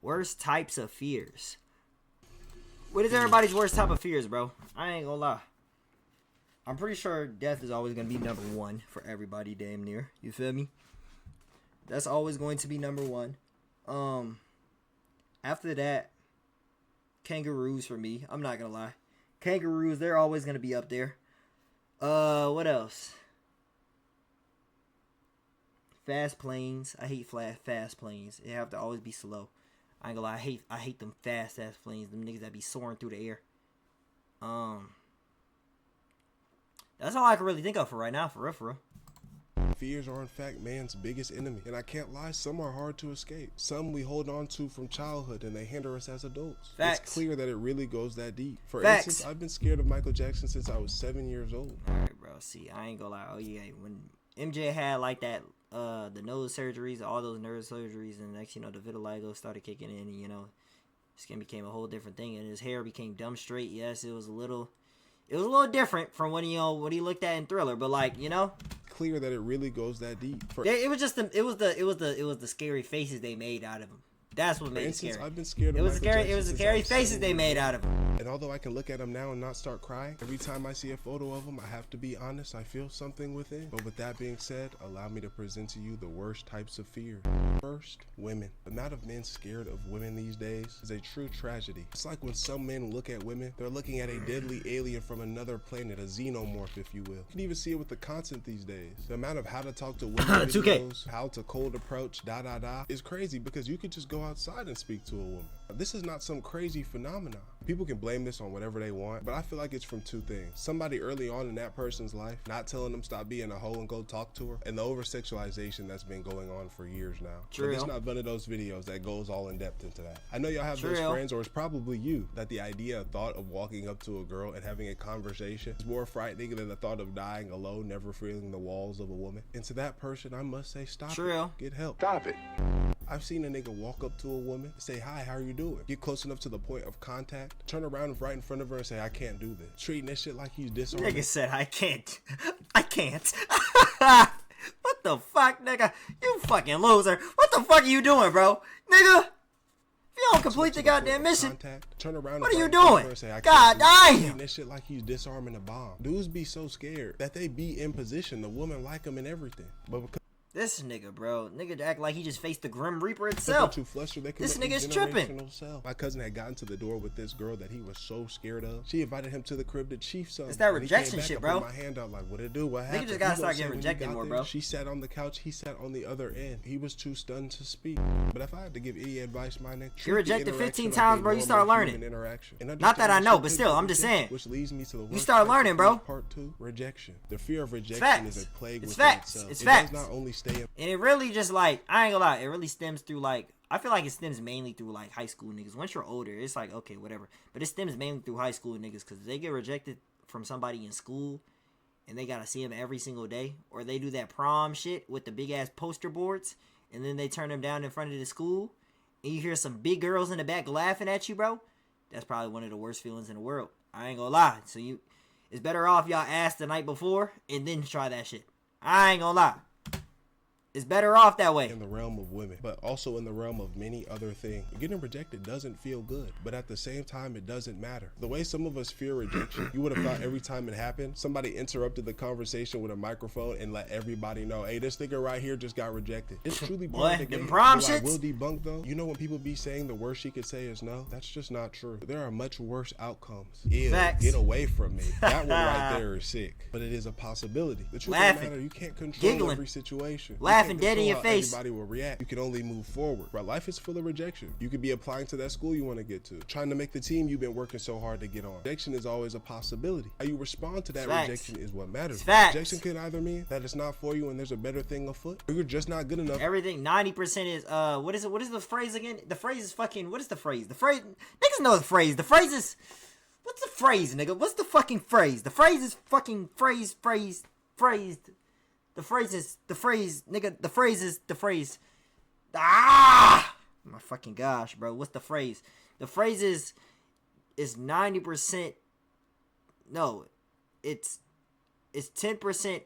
Worst types of fears. What is everybody's worst type of fears, bro? I ain't gonna lie. I'm pretty sure death is always gonna be number one for everybody, damn near. You feel me? That's always going to be number one. After that, kangaroos for me. I'm not gonna lie. Kangaroos, they're always gonna be up there. What else? Fast planes. I hate fast planes. They have to always be slow. I ain't gonna lie. I hate them fast ass planes. Them niggas that be soaring through the air. That's all I can really think of for right now. For real. Fears are in fact man's biggest enemy, and I can't lie, some are hard to escape. Some we hold on to from childhood and they hinder us as adults. Facts. It's clear that it really goes that deep. For Facts. instance, I've been scared of Michael Jackson since I was 7 years old. Alright, bro. See, I ain't gonna lie. Oh yeah, when MJ had like that, the nose surgeries, all those nerve surgeries, and next, the vitiligo started kicking in, and skin became a whole different thing, and his hair became dumb straight. Yes, it was a little different from when what he looked at in Thriller, but Clear that it really goes that deep. It was just the scary faces they made out of him. That's what made it scary. I've been scared of It was the scary faces they made out of him. And although I can look at him now and not start crying, every time I see a photo of him, I have to be honest, I feel something within. But with that being said, allow me to present to you the worst types of fear. First, women. The amount of men scared of women these days is a true tragedy. It's like when some men look at women, they're looking at a deadly alien from another planet, a xenomorph, if you will. You can even see it with the content these days. The amount of how to talk to women videos, how to cold approach, is crazy because you could just go outside and speak to a woman. This is not some crazy phenomenon. People can blame this on whatever they want, but I feel like it's from two things. Somebody early on in that person's life not telling them stop being a hoe and go talk to her, and the over-sexualization that's been going on for years now. True. But it's not one of those videos that goes all in depth into that. I know y'all have those friends, or it's probably you, that the idea or thought of walking up to a girl and having a conversation is more frightening than the thought of dying alone, never feeling the walls of a woman. And to that person, I must say, stop it. Get help. Stop it. I've seen a nigga walk up to a woman, say, hi, how are you doing? Get close enough to the point of contact, turn around right in front of her and say, I can't do this. Treating this shit like he's disarming. Nigga said, I can't. What the fuck, nigga? You fucking loser. What the fuck are you doing, bro? Nigga, if you don't complete the goddamn mission, turn around what are you doing? Say, God damn. This shit like he's disarming a bomb. Dudes be so scared that they be in position. The woman like him and everything. But because this nigga, bro. Nigga act like he just faced the Grim Reaper itself. This nigga's tripping. My cousin had gotten to the door with this girl that he was so scared of. She invited him to the crib to chief something. It's that rejection shit, bro. My hand out like, what it do? What happened? Nigga just gotta start getting rejected more, bro. She sat on the couch. He sat on the other end. He was too stunned to speak. But if I had to give any advice, my nigga, you're rejected 15 times, bro. You start learning. Not that I know, but still, I'm just saying. Which leads me to the you start learning, bro. Part 2, rejection. The fear of rejection is a plague within itself. It's facts. It does not only stay in. And it really just I ain't gonna lie, it really stems through I feel like it stems mainly through high school niggas. Once you're older, it's okay, whatever. But it stems mainly through high school niggas because they get rejected from somebody in school and they gotta see them every single day, or they do that prom shit with the big ass poster boards and then they turn them down in front of the school and you hear some big girls in the back laughing at you, bro. That's probably one of the worst feelings in the world. I ain't gonna lie. So it's better off y'all ask the night before and then try that shit. I ain't gonna lie. It's better off that way. In the realm of women, but also in the realm of many other things. Getting rejected doesn't feel good, but at the same time, it doesn't matter. The way some of us fear rejection, you would have thought every time it happened, somebody interrupted the conversation with a microphone and let everybody know, hey, this nigga right here just got rejected. It's truly part of the game. Prom shit. I will shits? debunk though. You know when people be saying the worst she could say is no? That's just not true. There are much worse outcomes. Ew, facts. Get away from me. That one right there is sick, but it is a possibility. The truth of the matter, you can't control every situation. Laughing dead in your face. Everybody will react. You can only move forward. But life is full of rejection. You could be applying to that school you want to get to, trying to make the team you've been working so hard to get on. Rejection is always a possibility. How you respond to that rejection is what matters. Rejection can either mean that it's not for you and there's a better thing afoot, or you're just not good enough. Everything 90% is what is it? What is the phrase again? The phrase is fucking. What is the phrase? The phrase. Niggas know the phrase. The phrase is. What's the phrase, nigga? What's the fucking phrase? The phrase is fucking phrased. The phrase is the phrase, nigga. The phrase is the phrase. Ah! My fucking gosh, bro. What's the phrase? The phrase is 90%. No, it's 10%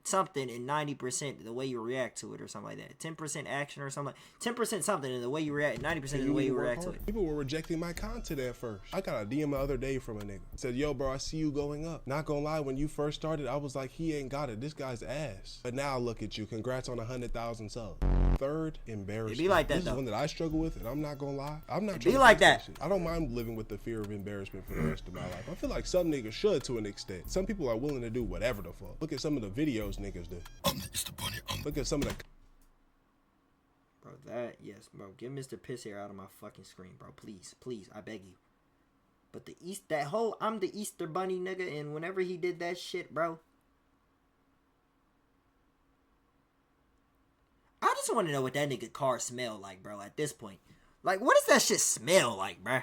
something and 90% the way you react to it or something like that. 10% action or something. 10% something in the way you react. 90% in the way you react to it. People were rejecting my content at first. I got a DM the other day from a nigga. Said, yo, bro, I see you going up. Not gonna lie, when you first started, I was like, he ain't got it. This guy's ass. But now look at you. Congrats on 100,000 subs. Third, embarrassment. It be like that, this though. is one that I struggle with, and I'm not gonna lie. I'm not. It be like that. Shit. I don't mind living with the fear of embarrassment for the rest of my life. I feel like some niggas should to an extent. Some people are willing to do whatever the fuck. Look at some of the videos niggas do. Look at some of the. Bro, yes, bro. Get Mr. Piss Hair out of my fucking screen, bro. Please, please, I beg you. But I'm the Easter Bunny nigga, and whenever he did that shit, bro. I just want to know what that nigga car smell like, bro, at this point. Like, what does that shit smell like, bro?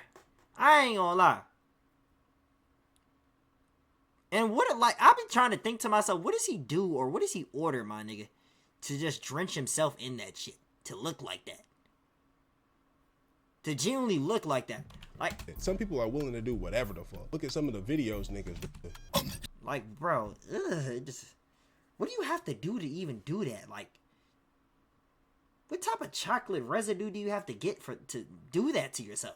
I ain't gonna lie. And I be trying to think to myself, what does he do or what does he order, my nigga, to just drench himself in that shit, to look like that, to genuinely look like that. Like, some people are willing to do whatever the fuck. Look at some of the videos niggas do. Like, bro, what do you have to do to even do that? Like, what type of chocolate residue do you have to get to do that to yourself?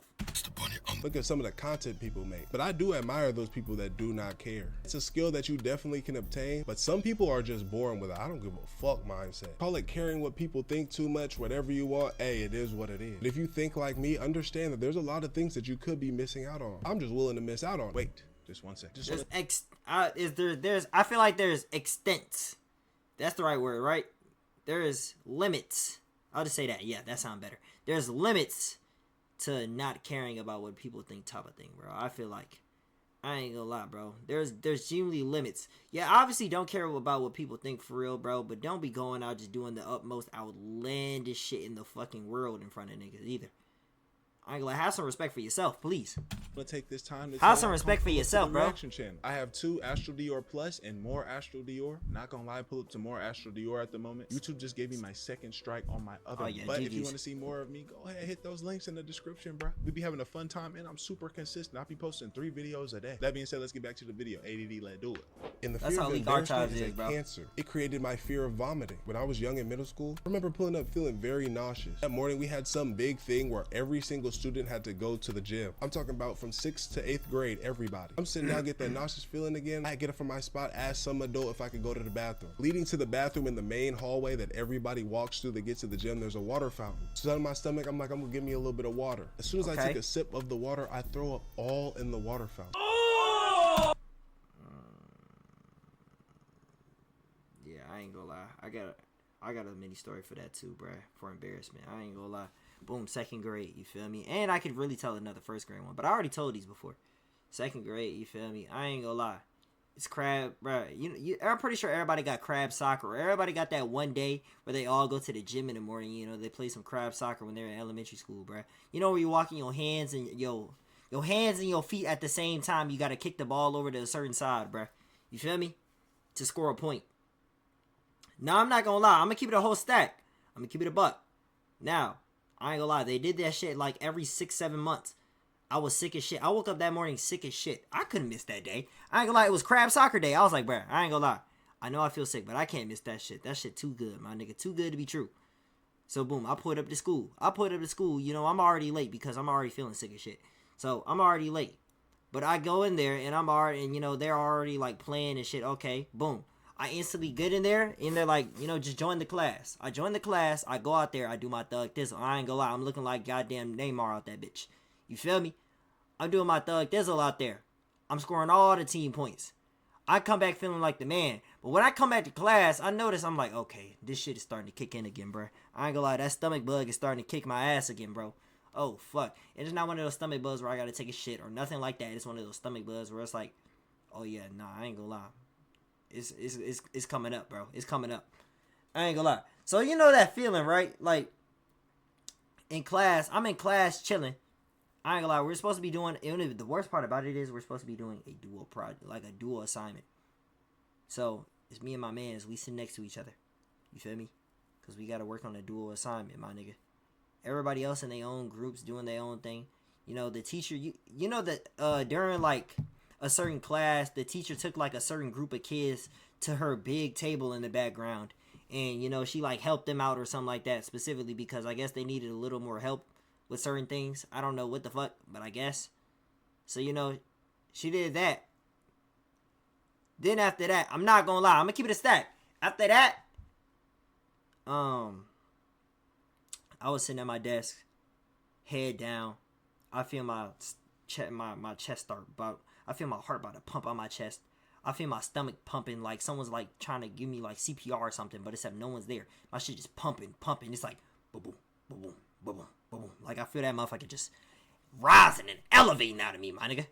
Look at some of the content people make. But I do admire those people that do not care. It's a skill that you definitely can obtain, but some people are just born with a I don't give a fuck mindset. Call it caring what people think too much, whatever you want. Hey, it is what it is. But if you think like me, understand that there's a lot of things that you could be missing out on. I'm just willing to miss out on. Wait, just one second. I feel like there's extents. That's the right word, right? There is limits. I'll just say that. Yeah, that sounds better. There's limits to not caring about what people think type of thing, bro. I feel like, I ain't gonna lie, bro. There's genuinely limits. Yeah, obviously don't care about what people think for real, bro. But don't be going out just doing the utmost outlandish shit in the fucking world in front of niggas either. I ain't gonna lie. Have some respect for yourself, please. I'm gonna take this time to have some respect for yourself, bro. Channel. I have 2 Astral Dior Plus and more Astral Dior. Not gonna lie, pull up to more Astral Dior at the moment. YouTube just gave me my second strike on my other. Oh, yeah, but GG's. If you want to see more of me, go ahead, hit those links in the description, bro. We be having a fun time, and I'm super consistent. I'll be posting 3 videos a day. That being said, let's get back to the video. ADD, let's do it. And the fear of embarrassment is a cancer. It created my fear of vomiting. When I was young in middle school, I remember pulling up feeling very nauseous. That morning we had some big thing where every single student had to go to the gym. I'm talking about from 6th to 8th grade, everybody. I'm sitting down, get that nauseous feeling again. I get up from my spot, ask some adult if I could go to the bathroom. Leading to the bathroom in the main hallway that everybody walks through to get to the gym, there's a water fountain. So in my stomach, I'm like, I'm gonna give me a little bit of water. As soon as I take a sip of the water, I throw up all in the water fountain. Yeah, I ain't gonna lie. I got a mini story for that too, bruh. For embarrassment. I ain't gonna lie. Boom, 2nd grade, you feel me? And I could really tell another 1st grade one, but I already told these before. 2nd grade, you feel me? I ain't gonna lie. It's crab, bro. I'm pretty sure everybody got crab soccer. Or everybody got that one day where they all go to the gym in the morning. You know, they play some crab soccer when they're in elementary school, bro. You know where you're walking your hands and your hands and your feet at the same time. You gotta kick the ball over to a certain side, bro. You feel me? To score a point. Now I'm not gonna lie. I'm gonna keep it a whole stack. I'm gonna keep it a buck. Now, I ain't gonna lie. They did that shit like every 6-7 months. I was sick as shit. I woke up that morning sick as shit. I couldn't miss that day. I ain't gonna lie. It was crab soccer day. I was like, bruh, I ain't gonna lie. I know I feel sick, but I can't miss that shit. That shit too good, my nigga. Too good to be true. So, boom. I pulled up to school. You know, I'm already late because I'm already feeling sick as shit. So, I'm already late. But I go in there and you know, they're already like playing and shit. Okay, boom. I instantly get in there, and they're like, you know, just join the class. I join the class. I go out there. I do my thug thizzle. I ain't gonna lie. I'm looking like goddamn Neymar out that bitch. You feel me? I'm doing my thug thizzle out there. I'm scoring all the team points. I come back feeling like the man. But when I come back to class, I notice I'm like, okay, this shit is starting to kick in again, bro. I ain't gonna lie. That stomach bug is starting to kick my ass again, bro. Oh, fuck. And it's not one of those stomach bugs where I gotta take a shit or nothing like that. It's one of those stomach bugs where it's like, oh, yeah, nah, I ain't gonna lie. It's coming up, bro. It's coming up. I ain't gonna lie. So you know that feeling, right? Like in class, I'm in class chilling. I ain't gonna lie. We're supposed to be doing. The worst part about it is we're supposed to be doing a dual project, like a dual assignment. So it's me and my mans. We sit next to each other. You feel me? Because we gotta work on a dual assignment, my nigga. Everybody else in their own groups doing their own thing. You know the teacher. You know that during like a certain class, the teacher took like a certain group of kids to her big table in the background, and you know, she like helped them out or something like that, specifically because I guess they needed a little more help with certain things. I don't know what the fuck, but I guess. So, you know, she did that. Then after that, I'm not gonna lie, I'm gonna keep it a stack. After that, I was sitting at my desk, head down. I feel my chest start about. I feel my heart about to pump on my chest. I feel my stomach pumping like someone's like trying to give me like CPR or something, but except no one's there. My shit just pumping. It's like boom, boom, boom, boom, boom, boom, boom. Like I feel that motherfucker just rising and elevating out of me, my nigga.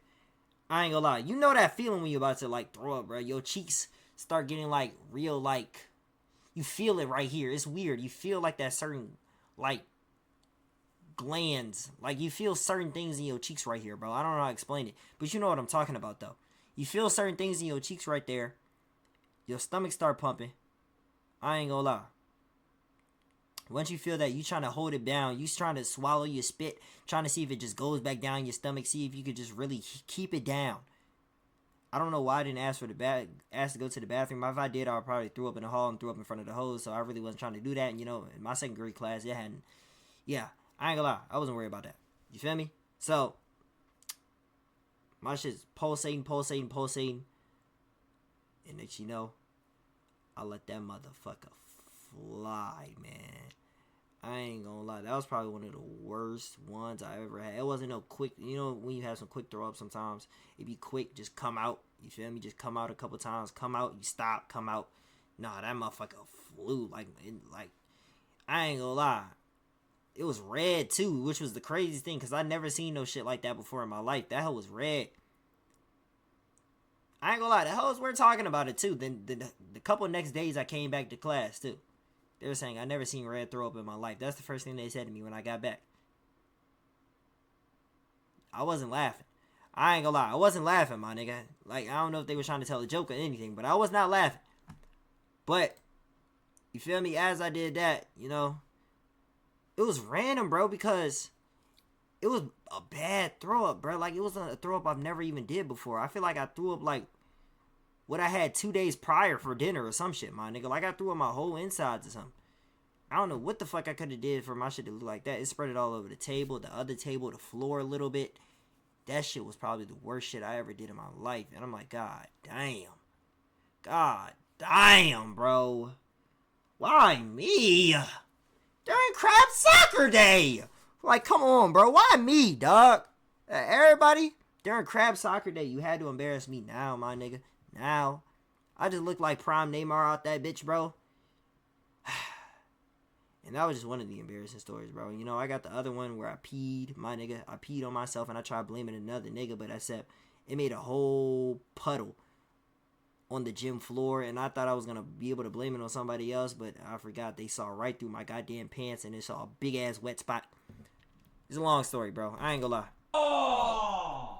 I ain't gonna lie. You know that feeling when you about to like throw up, bro. Your cheeks start getting like real, like you feel it right here. It's weird. You feel like that certain like glands. Like you feel certain things in your cheeks right here, bro. I don't know how to explain it, but you know what I'm talking about though. You feel certain things in your cheeks right there. Your stomach start pumping. I ain't gonna lie. Once you feel that, you trying to hold it down. You trying to swallow your spit, trying to see if it just goes back down your stomach. See if you could just really keep it down. I don't know why I didn't ask to go to the bathroom. If I did, I would probably threw up in the hall and threw up in front of the hose. So I really wasn't trying to do that. And you know, in my second grade class, it hadn't. Yeah, I ain't gonna lie. I wasn't worried about that. You feel me? So my shit's pulsating. And next you know, I let that motherfucker fly, man. I ain't gonna lie. That was probably one of the worst ones I ever had. It wasn't no quick. You know, when you have some quick throw up sometimes, it be quick, just come out. You feel me? Just come out a couple times. Come out, you stop, come out. Nah, that motherfucker flew. Like, I ain't gonna lie. It was red, too, which was the craziest thing, because I never seen no shit like that before in my life. That hell was red. I ain't gonna lie, the hoes were talking about it, too. Then the couple next days I came back to class, too. They were saying, I never seen red throw up in my life. That's the first thing they said to me when I got back. I wasn't laughing. I ain't gonna lie, I wasn't laughing, my nigga. Like, I don't know if they were trying to tell a joke or anything, but I was not laughing. But, you feel me, as I did that, you know, it was random, bro, because it was a bad throw up, bro. Like, it wasn't a throw up I've never even did before. I feel like I threw up, like, what I had 2 days prior for dinner or some shit, my nigga. Like, I threw up my whole insides or something. I don't know what the fuck I could have did for my shit to look like that. It spread it all over the table, the other table, the floor a little bit. That shit was probably the worst shit I ever did in my life. And I'm like, God damn. God damn, bro. Why me? During crab soccer day. Like, come on, bro. Why me, dog? Everybody, during crab soccer day, you had to embarrass me now, my nigga. Now. I just look like prime Neymar out that bitch, bro. And that was just one of the embarrassing stories, bro. You know, I got the other one where I peed, my nigga. I peed on myself and I tried blaming another nigga, but except it made a whole puddle on the gym floor, and I thought I was going to be able to blame it on somebody else, but I forgot. They saw right through my goddamn pants and they saw a big-ass wet spot. It's a long story, bro. I ain't gonna lie. Oh!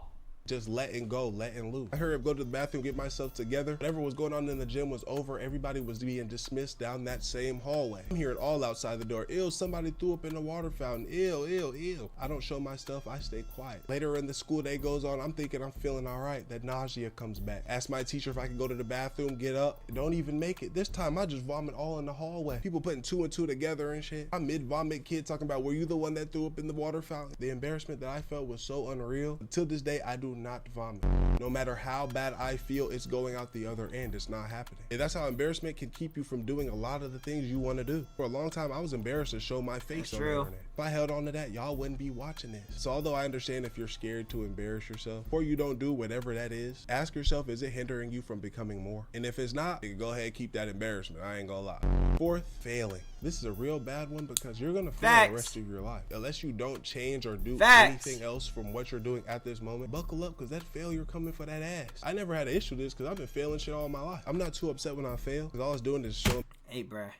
Just letting go, letting loose. I hurried up, go to the bathroom, get myself together. Whatever was going on in the gym was over. Everybody was being dismissed down that same hallway. I'm hearing all outside the door. Ew, somebody threw up in the water fountain. Ew, ew, ew. I don't show my stuff, I stay quiet. Later in the school day goes on, I'm thinking I'm feeling all right. That nausea comes back. Ask my teacher if I can go to the bathroom, get up. Don't even make it. This time I just vomit all in the hallway. People putting 2 and 2 together and shit. I'm mid-vomit kid talking about, were you the one that threw up in the water fountain? The embarrassment that I felt was so unreal. Until this day, I do not vomit. No matter how bad I feel, it's going out the other end. It's not happening. And that's how embarrassment can keep you from doing a lot of the things you want to do. For a long time, I was embarrassed to show my face on the internet. If I held on to that, y'all wouldn't be watching this. So although I understand if you're scared to embarrass yourself, before you don't do whatever that is, ask yourself, is it hindering you from becoming more? And if it's not, you can go ahead and keep that embarrassment. I ain't gonna lie. Fourth, failing. This is a real bad one because you're gonna fail the rest of your life. Unless you don't change or do anything else from what you're doing at this moment, buckle up because that failure coming for that ass. I never had an issue with this because I've been failing shit all my life. I'm not too upset when I fail because all I was doing is showing. Hey, bruh.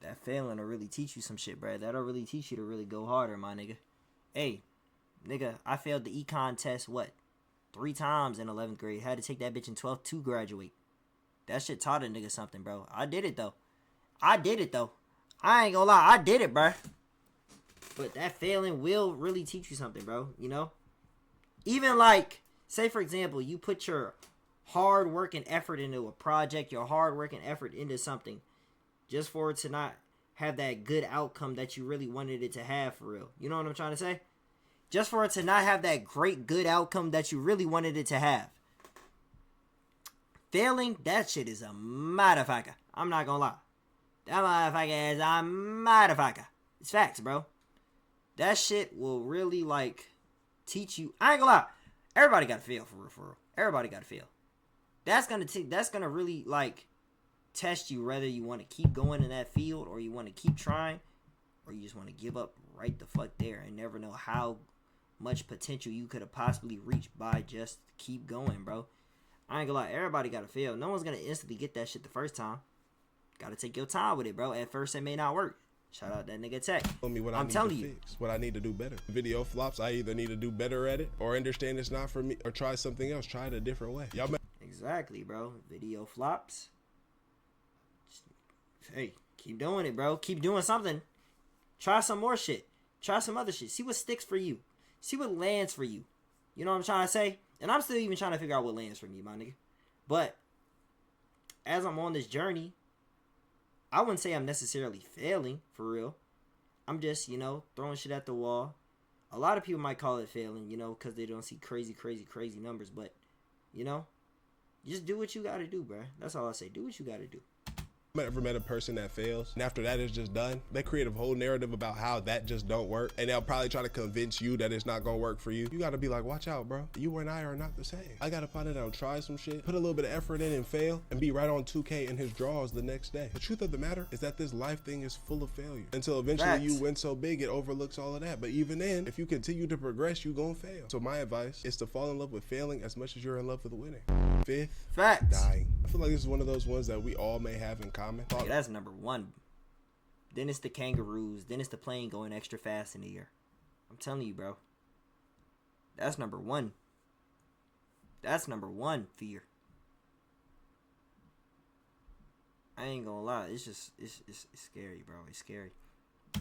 That failing will really teach you some shit, bruh. That'll really teach you to really go harder, my nigga. Hey, nigga, I failed the econ test, 3 times in 11th grade. Had to take that bitch in 12th to graduate. That shit taught a nigga something, bro. I did it, though. I ain't gonna lie. I did it, bruh. But that failing will really teach you something, bro. You know? Even like, say for example, you put your hard work and effort into a project, your hard work and effort into something, just for it to not have that good outcome that you really wanted it to have for real. You know what I'm trying to say? Just for it to not have that great good outcome that you really wanted it to have. Failing, that shit is a motherfucker. I'm not gonna lie. That motherfucker is a motherfucker. It's facts, bro. That shit will really, like, teach you. I ain't gonna lie. Everybody gotta fail, for real. Everybody gotta fail. That's gonna really, like, test you whether you want to keep going in that field or you want to keep trying or you just want to give up right the fuck there and never know how much potential you could have possibly reached by just keep going, bro. I ain't gonna lie, everybody gotta fail. No one's gonna instantly get that shit the first time. Gotta take your time with it, bro. At first it may not work. Shout out that nigga Tech. I'm telling you what I need to do better. Video flops, I either need to do better at it or understand it's not for me or try something else. Try it a different way. Y'all exactly, bro. Video flops. Hey, keep doing it, bro. Keep doing something. Try some more shit. Try some other shit. See what sticks for you. See what lands for you. You know what I'm trying to say? And I'm still even trying to figure out what lands for me, my nigga. But as I'm on this journey, I wouldn't say I'm necessarily failing, for real. I'm just, you know, throwing shit at the wall. A lot of people might call it failing, you know, because they don't see crazy numbers. But, you know, just do what you got to do, bro. That's all I say. Do what you got to do. Ever met a person that fails and after that is just done? They create a whole narrative about how that just don't work, and they'll probably try to convince you that it's not gonna work for you. You gotta be like, watch out, bro. You and I are not the same. I gotta find it out, try some shit, put a little bit of effort in and fail, and be right on 2K in his draws the next day. The truth of the matter is that this life thing is full of failure until eventually you win so big it overlooks all of that. But even then, if you continue to progress, you gonna fail. So my advice is to fall in love with failing as much as you're in love with winning. Fifth, dying. I feel like this is one of those ones that we all may have in common. Yeah, that's number one. Then it's the kangaroos. Then it's the plane going extra fast in the air. I'm telling you, bro. That's number one. That's number one fear. I ain't gonna lie. It's just, it's scary, bro. It's scary.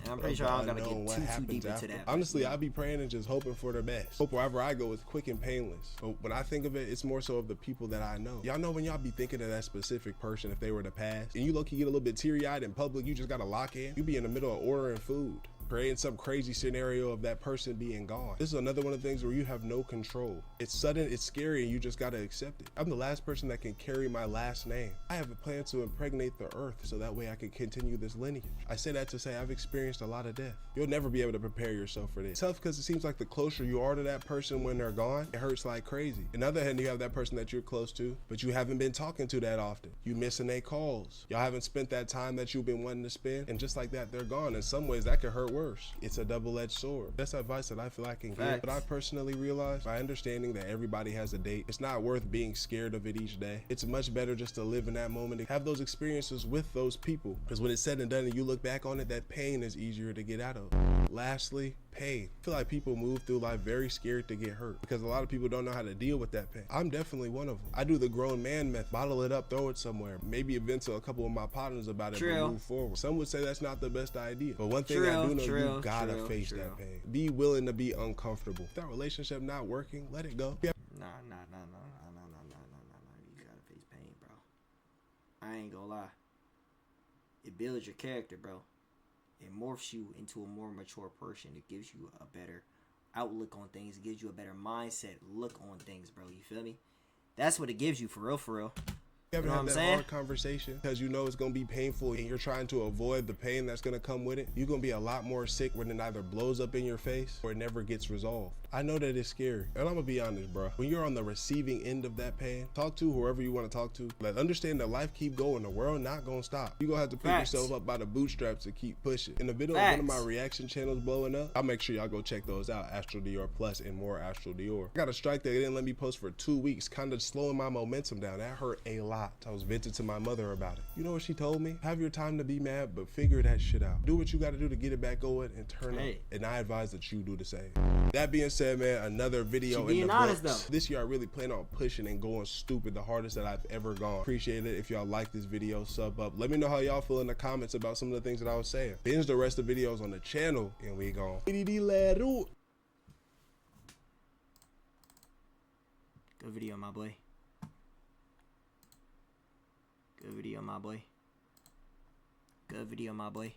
And I'm pretty sure I don't gotta get too deep into that. Honestly, I be praying and just hoping for the best. Hope wherever I go is quick and painless. But when I think of it, it's more so of the people that I know. Y'all know when y'all be thinking of that specific person if they were to pass, and you low-key get a little bit teary-eyed in public, you just gotta lock in. You be in the middle of ordering food, creating some crazy scenario of that person being gone. This is another one of the things where you have no control. It's sudden, it's scary, and you just gotta accept it. I'm the last person that can carry my last name. I have a plan to impregnate the earth so that way I can continue this lineage. I say that to say I've experienced a lot of death. You'll never be able to prepare yourself for this. It's tough because it seems like the closer you are to that person when they're gone, it hurts like crazy. On the other hand, you have that person that you're close to, but you haven't been talking to that often. You missing their calls. Y'all haven't spent that time that you've been wanting to spend, and just like that, they're gone. In some ways, that could hurt worse. It's a double-edged sword. That's advice that I feel I can give. But I personally realize by understanding that everybody has a date, it's not worth being scared of it each day. It's much better just to live in that moment and have those experiences with those people. Because when it's said and done and you look back on it, that pain is easier to get out of. Lastly, pain. I feel like people move through life very scared to get hurt because a lot of people don't know how to deal with that pain. I'm definitely one of them. I do the grown man method. Bottle it up, throw it somewhere. Maybe vent to a couple of my partners about it, but move forward. Some would say that's not the best idea. But one thing I do know, you gotta face that pain. Be willing to be uncomfortable. If that relationship not working, let it go. Nah. You gotta face pain, bro. I ain't gonna lie. It builds your character, bro. It morphs you into a more mature person. It gives you a better outlook on things. It gives you a better mindset, look on things, bro. You feel me? That's what it gives you, for real. You ever have that hard conversation because you know it's going to be painful and you're trying to avoid the pain that's going to come with it? You're going to be a lot more sick when it either blows up in your face or it never gets resolved. I know that it's scary. And I'm going to be honest, bro. When you're on the receiving end of that pain, talk to whoever you want to talk to. But understand that life keep going. The world not going to stop. You're going to have to pick yourself up by the bootstraps to keep pushing. In the video of one of my reaction channels blowing up, I'll make sure y'all go check those out. Astro Dior Plus and more Astro Dior. I got a strike that didn't let me post for 2 weeks, kind of slowing my momentum down. That hurt a lot. I was venting to my mother about it. You know what she told me? Have your time to be mad, but figure that shit out. Do what you got to do to get it back going and turn up. And I advise that you do the same. That being said, man, another video in the books. Though. This year I really plan on pushing and going stupid, the hardest that I've ever gone. Appreciate it. If y'all like this video, sub up. Let me know how y'all feel in the comments about some of the things that I was saying. Binge the rest of the videos on the channel and we gone. Good video, my boy. Good video, my boy. Good video, my boy.